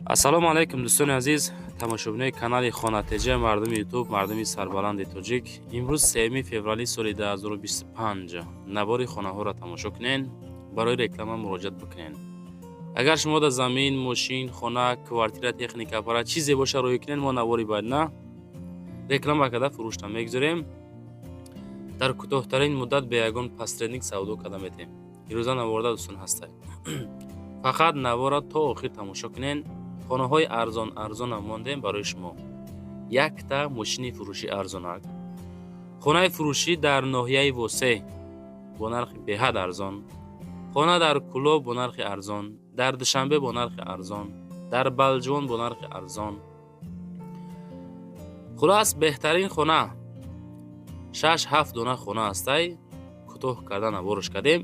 ассалому алайкум дӯстони азиз, тамошобинои канали Хонатеҷа, мардуми ютуб, мардуми сарбаланди тоҷик. Имрӯз 3 феврали соли 2025 навори хонаҳоро тамошо кунед, барои реклама муроҷиат бикунед. Агар шумо дар замин, мошин, хона, квартира, техника, аппарат чизе боша рӯй кунед, мо навори бояд на реклама карда фурӯшта мегузорем. дар кӯтоҳтарин муддат бе ягон посредник савдо карда метавем. ирӯза наворда дӯстон ҳастед. фақат навора то охир тамошо кунед. хонаҳои арзонам мондем барои шумо. якта мошини фурӯши арзонак, хонаи фурӯшӣ дар ноҳияи восеъ бо нархи беҳад арзон, хона дар Кӯлоб бо нархи арзон, дар Душанбе бо нархи арзон, дар Балҷон бо нархи арзон. хулос беҳтарин хона 6-7 дона хона ҳастай. кӯтоҳ карда наворш кардем.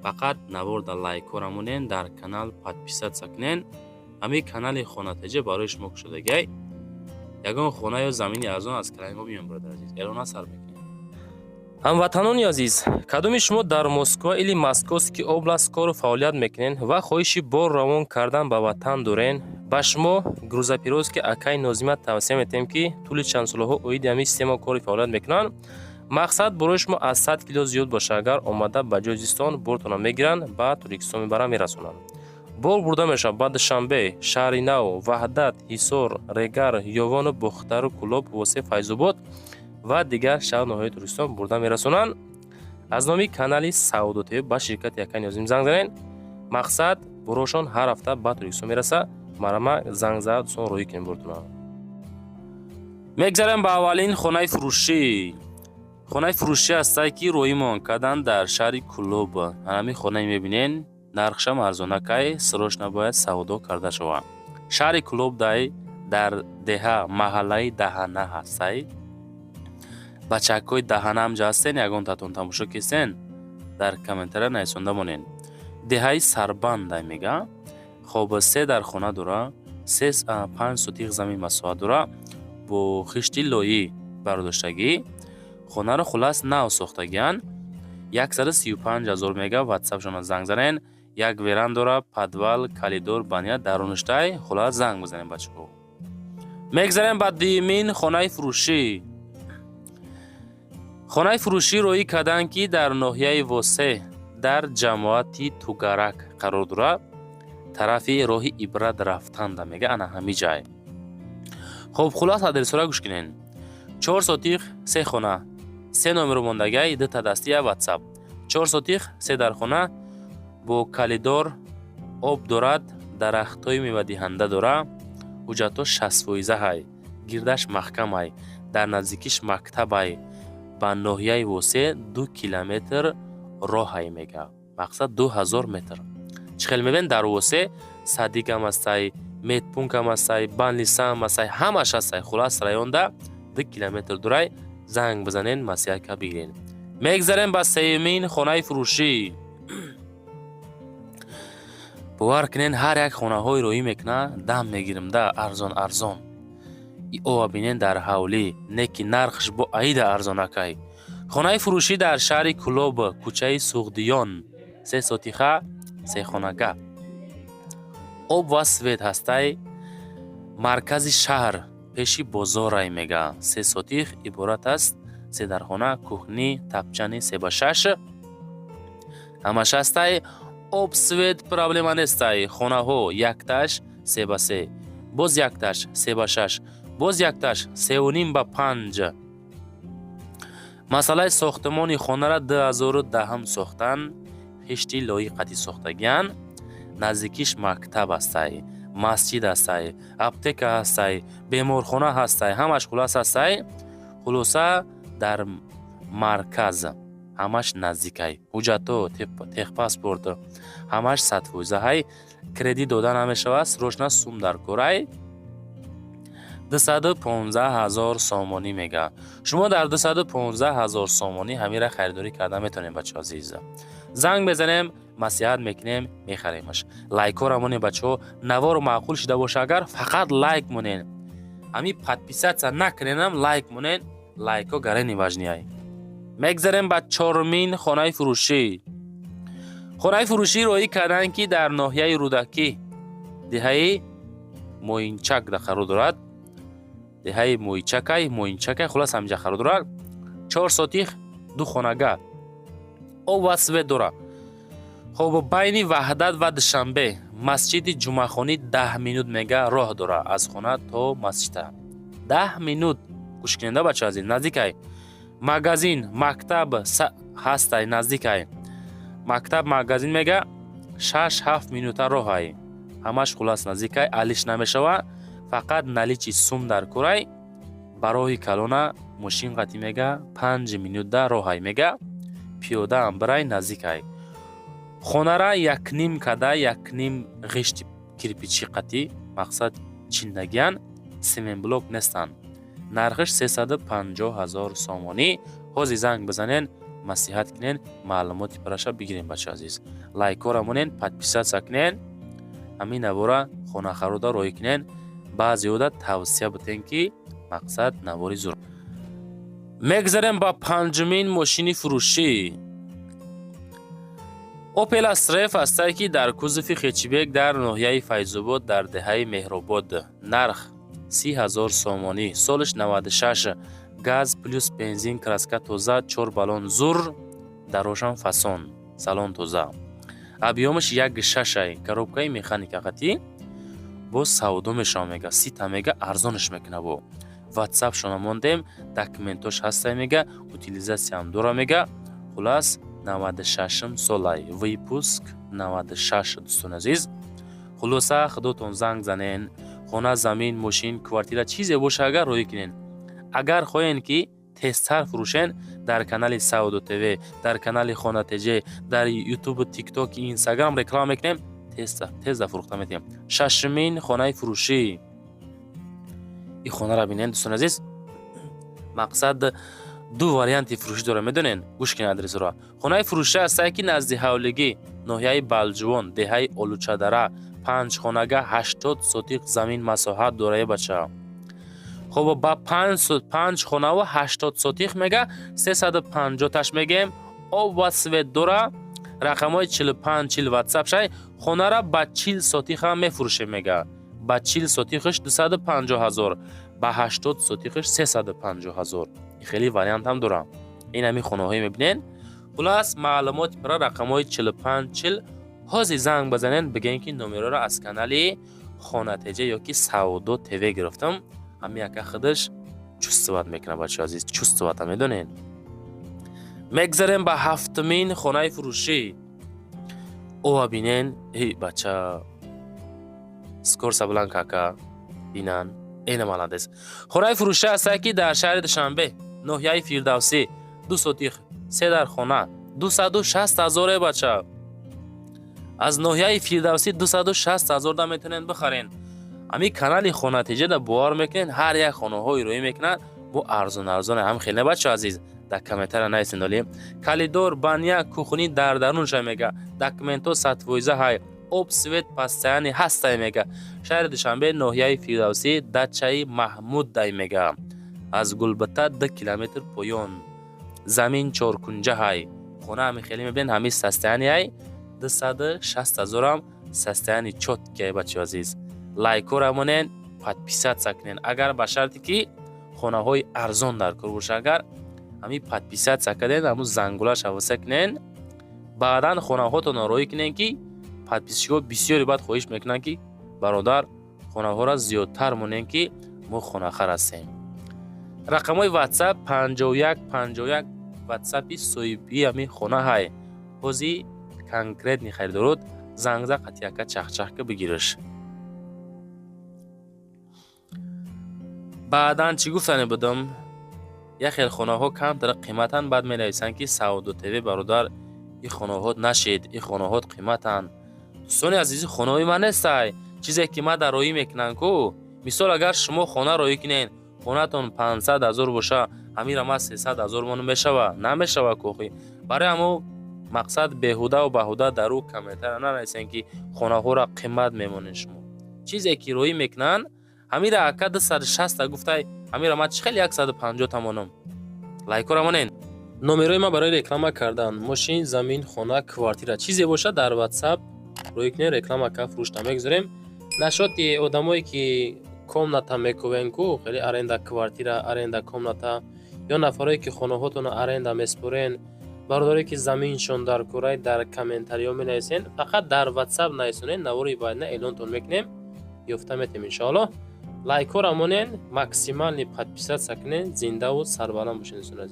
фақат наворда лайкора монен, дар канал подписатся кунен. ҳамин канали Хонатеҷа барои шумо кушодагай. ягон хона ё замини арзон аз калаи мо биён биродар азиз. эълона сар мекунем. ҳамватанони азиз, кадоми шумо дар Москва или Московский област кору фаъолият мекунед ва хоҳиши бор равон кардан ба ватан дорен, ба шумо грузопировски акаи Нозимат тавсия метавем ки тӯли чандсолаҳо оиди ҳамин система кори фаъолият мекунанд. мақсад барои шумо аз 100 кило зиёд боша. агар омада ба ҷои зистон бортона мегиранд, ба Туркистон мебаранд, мерасонанд. бор бурда мешавад ба Душанбе, Шаҳри Нав, Ваҳдат, Ҳисор, Регар, Ёвону, Бухтару, Кӯлоб, Восеъ, Файзобод ва дигар шаҳр ноҳияи Туркистон бурда мерасонанд. аз номи канали Саудотиёб ба ширкати Акаи Нозим занг занед. мақсад борошон ҳар ҳафта ба Туркистон мераса. марама занг зад сон роҳӣ кунем бортона. мегзарем ба аввалин хонаи фурӯшӣ. хонаи фурӯшӣ ҳастае ки роҳимон кардан дар шаҳри Кӯлоб. ҳамин хонаи мебинен. нархшам арзонакай, сирош набояд савдо карда шавад. шаҳри Кӯлоб дар деҳа маҳаллаи Даҳана ҳастай. бачакҳои Даҳана ҳамҷа ҳастен, ягон татон тамошо кистен, дар комментария нависонда монед. деҳаи Сарбандай мега. хоб 3 дар хона дора, 5 сотиқ замин масоҳат дора, бо хишти лоӣ бардоштагӣ. хонаро хулас нав сохтагиан. 135 000 мега. ватсапшона занг занен. як веран дора, подвал, калидор, баня, дароништай. хулас занг бизанем бачаҳо. мегзарем ба дуюмин хонаи фурӯшӣ. хонаи фурӯшӣ роҳӣ кардан ки дар ноҳияи восеъ дар ҷамоати Тугарак қарор дорад. тарафи роҳи Ибрат рафтанда мега ана ҳамин ҷай. хоб хулас адресора гӯш кунед. 4 сотиқ 3 хона, 3 номеру мондагай, 2 дастӣ, 1 ватсап. 4 сотиқ 3 дар хона бо калидор, об дорад, дарахтҳои мевадиҳанда дора. ҳуҷҷатҳо 60%. гирдаш маҳкамай. дар наздикиш мактабай. ба ноҳияи восеъ 2 километр роҳай мега. мақсад 2000 метр. чихел мебин дар восеъ садигам ҳастай, медпунктам ҳастай, банлисам ҳастай, ҳамаш ҳастай. хулас районда 2 километр дурай. занг бизанен, маслиҳатка бигирен. мегзарем ба сеюмин хонаи фурӯшӣ. бовар кунен, ҳар як хонаҳои роҳӣ мекуна дам мегирем да арзон. ова бинен дар ҳавлӣ, не ки нархш бо аида арзонакай. хонаи фурӯшӣ дар шаҳри Кӯлоб, кӯчаи Суғдиён, 3 сотиха 3 хонага. об ва свет ҳастай. маркази шаҳр, пеши бозорай мега. 3 сотиқ иборат аст. 3 дар хона, кухни, тапчани 3/6. ҳамаш ҳастай. об, свет проблема нестай. хонаҳо якташ 3/3, боз якташ 3/6, боз якташ 3.5/5. масъалаи сохтмони хонара 2010 сохтан. хишти лоиқати сохтагиан. наздикиш мактаб ҳастай, масҷид ҳастай, аптека ҳастай, беморхона ҳастай. ҳамаш хулас ҳастай. хулоса дар марказ, ҳамаш наздикай. ҳуҷҷатҳо, техпаспорт ҳамаш 100%. кредит дода намешавад. срочна сум дар корай. 215 000 сомонӣ мега. шумо дар 215 000 сомонӣ ҳамира харидорӣ карда метавонем бачаҳо азиз. занг безанем, маслиҳат мекунем, мехаремаш. лайкора монем бачаҳо. навору маъқул шуда боша, агар фақат лайк монен. ҳамин подписатсия накуненам лайк монен. лайко гарени важнияй. мегзарем ба чормин хонаи фурӯшӣ. хонаи фурӯшӣ роҳӣ кардан ки дар ноҳияи Рӯдакӣ, деҳаи моинчак да қарор дорад. Деҳаи моинчакай хулас ҳаминҷа қарор дорад. 4 сотих 2 хонага об ва свет дора. хоб байни ваҳдат ва душанбе масҷиди ҷумъахонӣ 10 минут мега роҳ дора аз хона то масҷида. 10 минут гӯшкунанда бача азиз наздикай. Магазин мактаб ҳастай наздикай. мактаб магазин мега 6-7 минута роҳай. ҳамаш хулас наздикай. алиш намешава. фақат наличи сум дар курай. бароҳи калона мошин қати мега 5 минута роҳай мега. пиёда ам барай наздикай. хонара 1.5 када 1.5 ғишти кирпичи қати мақсад чиндагиян семен блок нестан. нархиш 350,000 сомонӣ. ҳозир занг бизанен, масиҳат кинен, маълумоти параша бигирем бача азиз. лайкора монен, подписатсия кинен. ҳамин навора хона харуда роҳӣ кинен. баъзеода тавсия битен ки мақсад навори зур. мегзарем ба панҷумин мошини фурӯшӣ. Opel Astra F ҳастае ки дар кузуфи Хечибек дар ноҳияи Файзобод дар деҳаи Меҳробод. нарх 30,000 сомонӣ. солиш 96. газ плюс бензин, краска тоза, 4 баллон зур, дарошам фасон, салон тоза. абъёмиш 1.6. коробкаи механика қати бо савдо мешава мега 30 мега арзониш мекуна бо. WhatsApp шона мондем, документош ҳастай мега, утилизатсияам дора мега. хулас 96 солай. выпуск 96 дӯстон азиз. хулоса худотон занг занен. хона, замин, мошин, квартира чизе боша агар роҳӣ кинен. агар хоҳен ки тезтар фурӯшен, дар канали Саудо ТВ, дар канали Хона ТЖ, дар YouTube, TikTok, Instagram реклама мекунем, тезда фурӯхта метавем. шашумин хонаи фурӯшӣ. ин хонара бинен дӯстон азиз. мақсад ду варианти фурӯшӣ дора, медонен. гӯш кинед адресро. хонаи фурӯшӣ ҳастае ки назди ҳавлигӣ ноҳияи Балҷувон, деҳаи Олучадара, 5 хонага 80 сотиқ замин масоҳат дорае бача. хоб ба 5 хона ва 80 сотиқ мега 350 таш мегем. об ва свет дора. рақамҳои 45-40 WhatsApp шай. хонара ба 40 сотиқ ҳам мефурӯшем мега. ба 40 сотиқиш 250,000, ба 80 сотиқиш 350,000. хеле вариант ҳам дора. ин ҳамин хонаҳои мебинен. хулас маълумоти бара рақамҳои 45-40 ҳозир занг базанен, бигӯен ки номероро аз канали Хона ТЖ ёки Саудо ТВ гирифтам. ҳамин яка худаш чувствоват мекуна бача азиз, чувствовата медонен. мегзарем ба ҳафтумин хонаи фурӯшӣ. ова бинен, бача скорса булан кака бинан, эна маладес. хонаи фурӯшӣ ҳастае ки дар шаҳри Душанбе, ноҳияи Фирдавсӣ, 2 сотиқ, 3 дар хона, 260,000 бача. аз ноҳияи Фирдавсӣ 260,000 да метавонен бихарен. ҳамин канали Хона ТЖ да бовар мекунен, ҳар як хонаҳо ироӣ мекунад бо арзон ҳам хеле бача азиз. документара найсиндоли калидор, баня, кухни дар дарунша мега. документо сатвоиза ҳай. об, свет, постоянӣ ҳастай мега. шаҳри Душанбе, ноҳияи Фирдавсӣ, дачаи Маҳмуд дай мега. аз Гулбата 2 километр поён. замин 4 кунҷа ҳай. хона ҳамин хеле мебинен, ҳамин состоянӣ ҳай. 260,000 ам состоянӣ чоткия бача азиз. лайкора монен, подписатсия кинен. агар ба шарти ки хонаҳои арзон дар кор боша, агар ҳамин подписатсия карден, ҳамун зангулаш ҳавоса кинен. баъдан хонаҳотон роҳӣ кинен ки подписчиҳо бисёри баъд хоҳиш мекунанд ки бародар хонаҳоро зиёдтар монен ки мо хонахар ҳастем. рақамҳои WhatsApp 51 WhatsApp-и соҳиби ҳамин хона ҳай. ҳозир конкретни харидорот зангза қати яка чахчахка бигириш. баъдан чӣ гуфтане будам? як хел хонаҳо камтар қиматан, баъд менависанд ки Саудо ТВ бародар ин хонаҳо нашид, ин хонаҳо қиматан. дӯстони азизи, хонаҳои ман нестай. чизе ки ман дар роҳӣ мекунам ку, мисол агар шумо хона роҳӣ кунен, хонатон 500,000 боша, ҳамира ма 300,000 мон мешава, намешава кӯхи. барои ҳамо мақсад беҳуда ва баҳуда дар ӯ комментар нанависен ки хонаҳоро қимат мемонед шумо. чизе ки роҳӣ мекунанд, ҳамира ака 260 гуфтай, ҳамира ма чӣ хел 150 тамонам. лайкора монен. номерои ма барои реклама кардан, мошин, замин, хона, квартира чизе боша дар WhatsApp роҳӣ кунед, реклама ка фурӯшта мегзорем. нашоти одамое ки комната мекувен ку хеле аренда квартира аренда комната ё нафарое ки хонаҳотонро аренда меспурен бародаре ки заминшон дар курай дар комментариҳо менависен фақат дар WhatsApp нависонен навори байна эълонтон мекунем ёфта метем иншоаллоҳ лайкҳоро монен максимални подписатсия кунен зиндаву сарбаланд бошед дӯстони азиз.